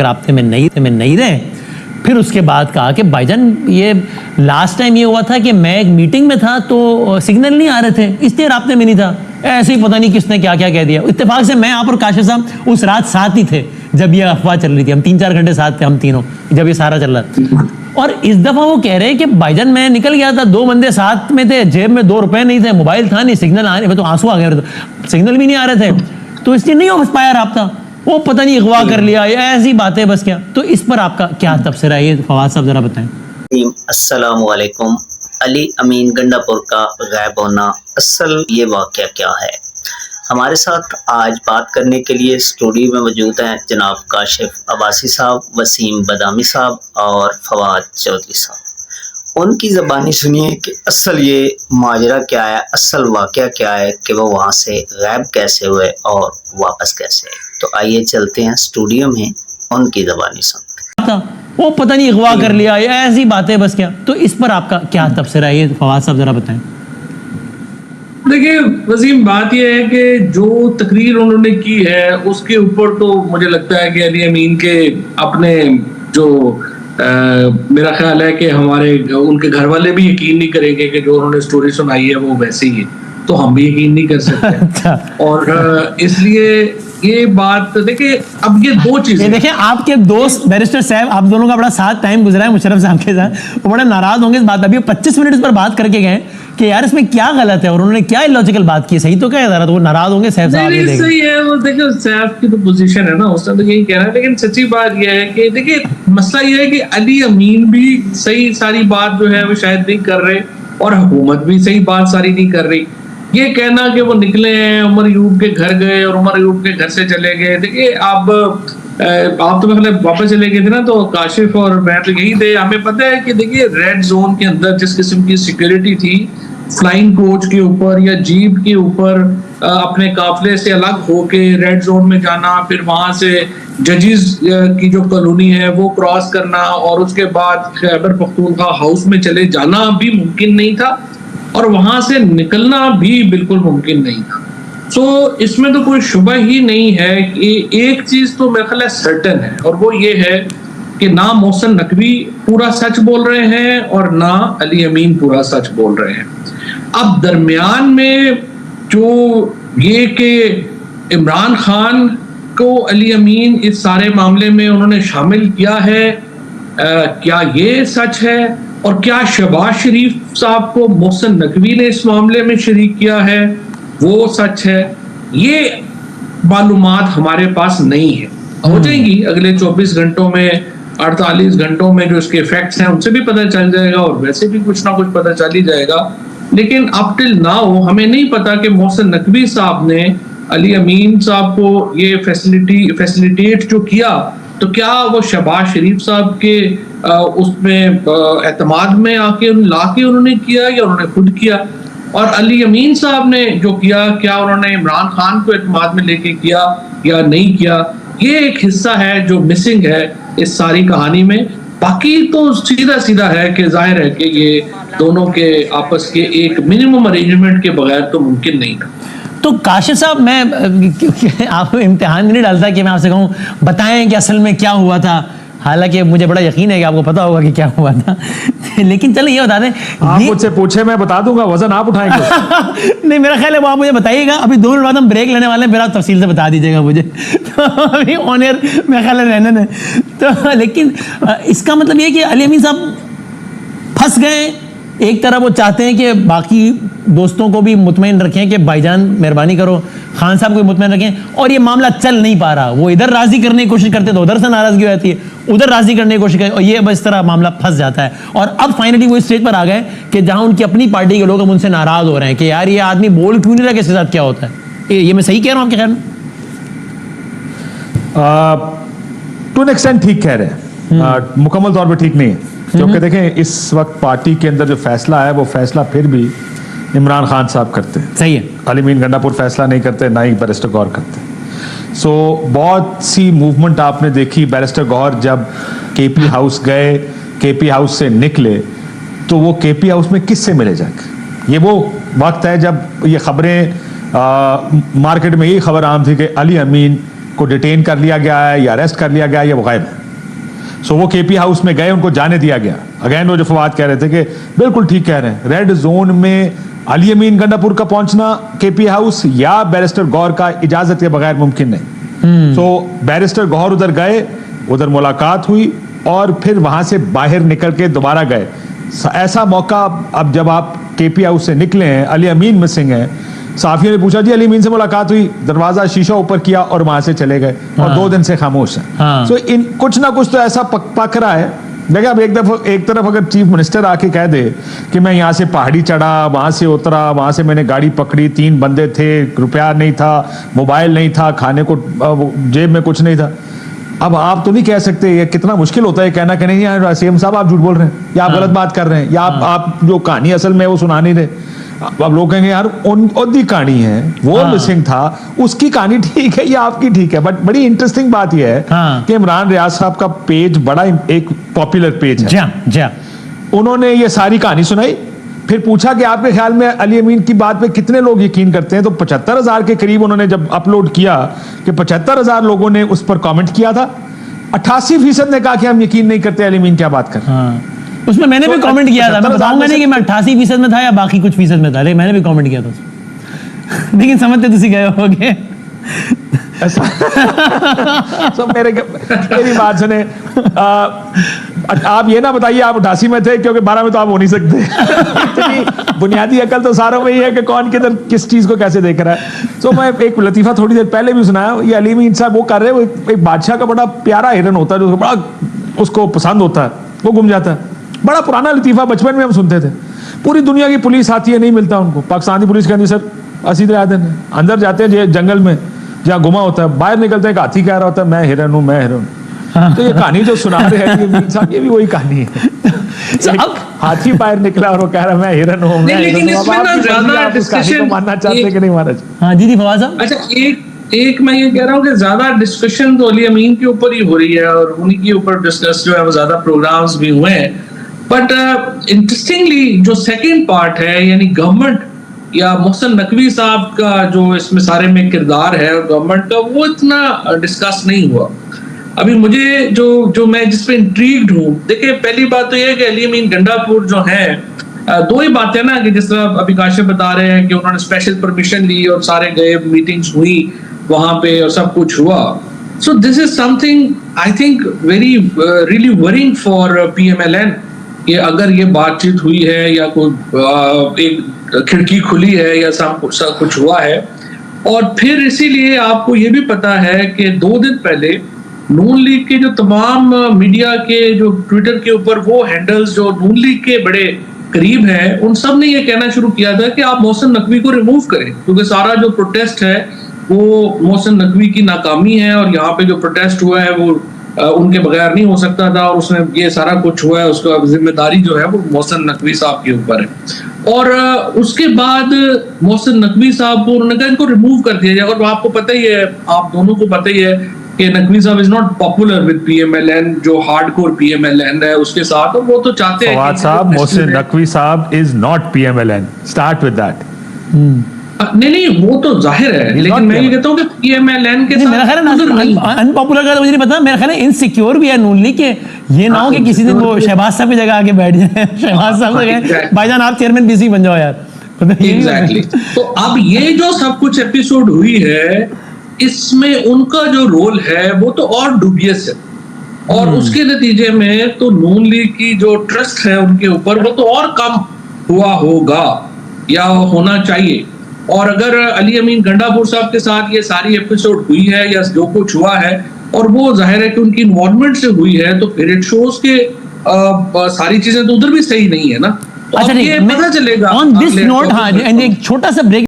राब्ते में नहीं रहे। फिर उसके बाद कहा कि भाईजान ये लास्ट टाइम ये हुआ था कि मैं एक मीटिंग में था तो सिग्नल नहीं आ रहे थे, इसलिए राब्ते में नहीं था। ऐसे ही पता नहीं किसने क्या क्या कह दिया। इत्तेफाक से मैं आप और काशिफ साहब उस रात साथ ही थे जब ये अफवाह चल रही थी। हम 3-4 घंटे साथ थे हम तीनों जब ये सारा चल रहा था। और इस दफा वो कह रहे हैं कि भाईजान मैं निकल गया था, 2 बंदे साथ में थे, जेब में 2 रुपए नहीं थे, मोबाइल था नहीं, सिग्नल आ रहे, तो आंसू आ गए, तो सिग्नल भी नहीं आ रहे थे, तो इसलिए नहीं हो पाया राब्ता। वो पता नहीं अगवा कर लिया, ऐसी बातें बस क्या। तो इस पर आपका क्या तबसरा है, ये फवाद साहब जरा बताएं। अस्सलाम वालेकुम। अली अमीन गंडापुर का गायब होना, असल ये वाक़या क्या है। हमारे साथ आज बात करने के लिए स्टूडियो में मौजूद हैं जनाब काशिफ अब्बासी साहब, वसीम बदामी साहब और फवाद चौधरी साहब। उनकी ज़बानी सुनिए कि असल ये माजरा क्या है, असल वाक़या क्या है कि वो वहाँ से गायब कैसे हुए और वापस कैसे आए। तो आइए चलते हैं स्टूडियो में उनकी ज़बानी सुनते। वो पता नहीं अगवा कर लिया, ऐसी बातें बस क्या। तो इस पर आपका क्या तबसरा है, ये फवाद साहब जरा बताएं। देखिए वसीम, बात यह है कि जो तकरीर उन्होंने की है उसके ऊपर तो मुझे लगता है कि अली अमीन के अपने जो मेरा ख्याल है कि हमारे उनके घर वाले भी यकीन नहीं करेंगे कि जो उन्होंने स्टोरी सुनाई है वो वैसे ही है, तो हम भी यकीन नहीं कर सकते। और इसलिए ये बात देखिए, अब ये 2 चीजें देखिए, आपके दोस्त बैरिस्टर साहब, आप दोनों का बड़ा साथ टाइम गुजरा है मुशर्रफ साहब के साथ, वो बड़े नाराज होंगे इस बात। अभी 25 मिनट इस पर बात करके गए कि यार इसमें क्या गलत है और उन्होंने क्या इलॉजिकल बात की, सही तो क्या है, तो वो नाराज होंगे साहब साहब। नहीं सही है, वो देखो साहब की तो पोजीशन है ना, उसने तो यही कहना है। लेकिन सच्ची बात यह है कि देखिए मसला ये है कि अली अमीन भी सही सारी बात जो है वो शायद नहीं कर रहे और हुकूमत भी सही बात सारी नहीं कर रही। ये कहना कि वो निकले हैं, उमर यूब के घर गए और उमर यूब के घर से चले गए। देखिए आप तो मतलब वापस चले गए थे ना, तो काशिफ और मैं तो यही थे। हमें पता है कि देखिए रेड जोन के अंदर जिस किस्म की सिक्योरिटी थी, फ्लाइंग कोच के ऊपर या जीप के ऊपर अपने काफिले से अलग होके रेड जोन में जाना, फिर वहां से जजेस की जो कॉलोनी है वो क्रॉस करना और उसके बाद खैबर पख्तूनख्वा हाउस में चले जाना भी मुमकिन नहीं था और वहां से निकलना भी बिल्कुल मुमकिन नहीं था। तो इसमें तो कोई शुबा ही नहीं है कि एक चीज तो मेरे ख्याल है सर्टन है, और वो ये है कि ना मोहसिन नकवी पूरा सच बोल रहे हैं और ना अली अमीन पूरा सच बोल रहे हैं। अब दरमियान में जो ये कि इमरान खान को अली अमीन इस सारे मामले में उन्होंने शामिल किया है, क्या ये सच है? और क्या शहबाज शरीफ साहब को मोहसिन नकवी ने इस मामले में शरीक किया है, वो सच है? ये मालूमात हमारे पास नहीं है। हो जाएंगी अगले 24 घंटों में, 48 घंटों में जो इसके इफेक्ट्स हैं उनसे भी पता चल जाएगा और वैसे भी कुछ ना कुछ पता चल ही जाएगा। लेकिन अप टिल नाउ हमें नहीं पता कि मोहसिन नकवी साहब ने अली अमीन साहब को ये फैसिलिटेट जो किया, तो क्या वो शहबाज शरीफ साहब के उसमें एतमाद में आके लाके उन्होंने किया या उन्होंने खुद किया? और अली अमीन साहब ने जो किया, क्या उन्होंने इमरान खान को एतमाद में लेके किया या नहीं किया? ये एक हिस्सा है जो मिसिंग है इस सारी कहानी में। बाकी तो सीधा सीधा है कि जाहिर है कि ये दोनों के आपस के एक मिनिमम अरेंजमेंट के बगैर तो मुमकिन नहीं था। तो काशिफ साहब, मैं आप इम्तिहान नहीं डालता कि मैं आपसे कहूँ बताएं कि असल में क्या हुआ था, हालांकि मुझे बड़ा यकीन है कि आपको पता होगा कि क्या हुआ था। लेकिन चलो ये बता दें, आप मुझझसे पूछे मैं बता दूंगा, वजन आप उठाएंगे। नहीं, मेरा ख्याल है वो आप मुझे बताइएगा। अभी 2 मिनट बाद हम ब्रेक लेने वाले हैं, फिर आप तफसील से बता दीजिएगा मुझे। तो अभी ऑन एयर मेरा ख्याल है रहने दें। तो लेकिन इसका मतलब ये कि अली अमीन साहब फंस गए। एक तरह वो चाहते हैं कि बाकी दोस्तों को भी मुतमईन रखें कि भाईजान मेहरबानी करो, खान साहब को भी मुतमईन रखें, और ये मामला चल नहीं पा रहा। वो इधर राजी करने की कोशिश करते तो उधर से नाराजगी हो जाती है, उधर राजी करने की कोशिश करते और ये बस इस तरह मामला फंस जाता है। और अब फाइनली वो स्टेज पर आ गए कि जहां उनकी अपनी पार्टी के लोग अब उनसे नाराज हो रहे हैं कि यार ये आदमी बोल क्यों नहीं रहा कि इसके साथ क्या होता है। ये मैं सही कह रहा हूं आपके ख्याल में? टू एन एक्सटेंट ठीक कह रहे हैं, मुकम्मल तौर पर ठीक नहीं है। क्योंकि देखें इस वक्त पार्टी के अंदर जो फैसला है वो फैसला फिर भी इमरान खान साहब करते हैं। सही है। अली अमीन गंडापुर फैसला नहीं करते, ना ही बैरिस्टर गौहर करते। सो बहुत सी मूवमेंट आपने देखी। बैरिस्टर गौहर जब केपी हाउस गए, केपी हाउस से निकले, तो वो केपी हाउस में किससे मिले जाके? ये वो वक्त है जब ये खबरें मार्केट में यही खबर आम थी कि अली अमीन को डिटेन कर लिया गया है या अरेस्ट कर लिया गया है या वो गायब है। सो वो केपी हाउस में गए, उनको जाने दिया गया। अगेन वो जो फवाद कह रहे थे कि बिल्कुल ठीक कह रहे हैं, रेड जोन में अली अमीन गंडापुर का पहुंचना केपी हाउस या बैरिस्टर गौर का इजाजत के बगैर मुमकिन नहीं। सो बैरिस्टर गौर उधर गए, उधर मुलाकात हुई और फिर वहां से बाहर निकल के दोबारा गए। ऐसा मौका अब जब आप केपी हाउस से निकले हैं, अली अमीन मिसिंग है, साफियों ने पूछा जी अली अमीन से मुलाकात हुई, दरवाजा शीशा ऊपर किया और वहां से चले गए और 2 दिन से खामोश हैं। हाँ। सो इन कुछ ना कुछ तो ऐसा पक रहा है। देखिए अब एक तरफ अगर चीफ मिनिस्टर आके कह दे कि मैं यहाँ से पहाड़ी चढ़ा, वहां से उतरा, वहां से मैंने गाड़ी पकड़ी, 3 बंदे थे, रुपया नहीं था, मोबाइल नहीं था, खाने को जेब में कुछ नहीं था। अब आप तो नहीं कह सकते, ये कितना मुश्किल होता है कहना कि नहीं यार सीएम साहब आप झूठ बोल रहे हैं या आप गलत बात कर रहे हैं या आप जो कहानी असल में वो सुना नहीं रहे। अब लोग कहेंगे यार उनकी कहानी है, वो मिसिंग था, उसकी कहानी ठीक है या आपकी ठीक है। बट बड़ी इंटरेस्टिंग बात यह है कि इमरान रियाज साहब का पेज बड़ा एक पॉपुलर पेज है। उन्होंने ये सारी कहानी सुनाई, फिर पूछा कि आपके ख्याल में अली अमीन की बात पे कितने लोग यकीन करते हैं, तो 75,000 के करीब उन्होंने जब अपलोड किया कि 75,000 लोगों ने उस पर कमेंट किया था। 88% ने कहा कि हम यकीन नहीं करते अली अमीन क्या बात कर रहे हैं। उसमें मैंने भी कमेंट किया था, मैं बताऊंगा नहीं कि मैं 88% में था या बाकी कुछ फीसद में था, लेकिन मैंने भी कमेंट किया था। लेकिन समझते तुसी गए होगे। तो मेरी बात सुने, आप ये ना बताइए आप 88 में थे, क्योंकि 12 में तो आप हो नहीं सकते। बुनियादी अकल तो सारों में ही है कि कौन किधर किस चीज को कैसे देख रहा है। तो मैं एक लतीफा थोड़ी देर पहले भी सुनाया, ये अली अमीन साहब वो कर रहे हैं, एक बादशाह का बड़ा प्यारा हिरन होता है जो बड़ा उसको पसंद होता है, वो गुम जाता है। बड़ा पुराना लतीफा बचपन में हम सुनते थे। पूरी दुनिया की पुलिस आती है, नहीं मिलता उनको। पाकिस्तान की पुलिस कहती है सर असी तरह आते हैं, अंदर जाते हैं जंगल में जहाँ गुमा होता है, बाहर निकलते हैं, हाथी कह रहा होता है मैं हिरन हूँ, मैं हिरन हूँ। तो ये कहानी जो सुना रहे हैं अमीन साहब, ये भी वही कहानी है। अब हाथी बाहर निकला और वो कह रहा मैं हिरन हूँ, मैं हिरन हूँ। मानना चाहते कि नहीं माना चाहते? हाँ जी फवाद साहब। अच्छा एक मैं ये कह रहा हूँ कि ज्यादा डिस्कशन तो अली अमीन के ऊपर ही हो रही है और उन्हीं के ऊपर डिस्कस जो है वो ज्यादा प्रोग्राम्स भी हुए हैं। बट इंटरेस्टिंगली जो सेकंड पार्ट है, यानी गवर्नमेंट या मोहसिन नकवी साहब का जो इसमें सारे में किरदार है और गवर्नमेंट का, वो इतना डिस्कस नहीं हुआ। अभी मुझे जो मैं जिस पे इंट्रीग्ड हूँ, देखिए पहली बात तो ये है कि अली अमीन गंडापुर जो है, 2 ही बातें ना कि जिस तरह अभी काशिफ बता रहे हैं कि उन्होंने स्पेशल परमिशन ली और सारे गए, मीटिंग्स हुई वहां पे और सब कुछ हुआ। So this is something I think very really worrying for PMLN कि अगर ये बातचीत हुई है या कोई एक खिड़की खुली है या सब कुछ हुआ है। और फिर इसीलिए आपको ये भी पता है कि 2 दिन पहले नून लीग के जो तमाम मीडिया के जो ट्विटर के ऊपर वो हैंडल्स जो नून लीग के बड़े करीब हैं, उन सब ने ये कहना शुरू किया था कि आप मोहसिन नकवी को रिमूव करें, क्योंकि सारा जो प्रोटेस्ट है वो मोहसिन नकवी की नाकामी है और यहाँ पे जो प्रोटेस्ट हुआ है वो उनके बगैर नहीं हो सकता था और उसमें ये सारा कुछ हुआ है, उसका जिम्मेदारी जो है वो मोहसिन नकवी साहब के ऊपर है। और उसके बाद मोहसिन नकवी साहब को उन्होंने कहा इनको रिमूव कर दिया जाए। और आपको पता ही है, आप दोनों को पता ही है कि नकवी साहब is not popular with PMLN, जो हार्डकोर PMLN है उसके साथ, और वो तो चाहते हैं फवाद साहब मोहसिन नकवी साहब is not PMLN, start with that. नहीं वो तो जाहिर है, लेकिन मैं ये कहता हूँ कि PMLN के साथ मेरा ख्याल है अनपॉपुलर का तो मुझे नहीं पता, मेरा ख्याल है इनसिक्योर भी है नून लीग के, ये ना हो कि किसी दिन वो शहबाज साहब की जगह आके बैठ जाए, शहबाज साहब कहे भाईजान आप चेयरमैन पीसी बन जाओ यार। एग्जैक्टली। तो अब ये जो सब कुछ एपिसोड हुई है, इसमें उनका जो रोल है वो तो और डुबियस है और उसके नतीजे में तो नून लीग की जो ट्रस्ट है उनके ऊपर वो तो और कम हुआ होगा या होना चाहिए। और अगर अली अमीन गंडापुर साहब के साथ ये सारी एपिसोड हुई है या जो कुछ हुआ है और वो जाहिर है कि उनकी इन्वॉल्वमेंट से हुई है, तो फिर इट शोज के सारी चीजें तो उधर भी सही नहीं है ना। अच्छा, ये पता चलेगा ऑन दिस नोट। हाँ, एक छोटा सा ब्रेक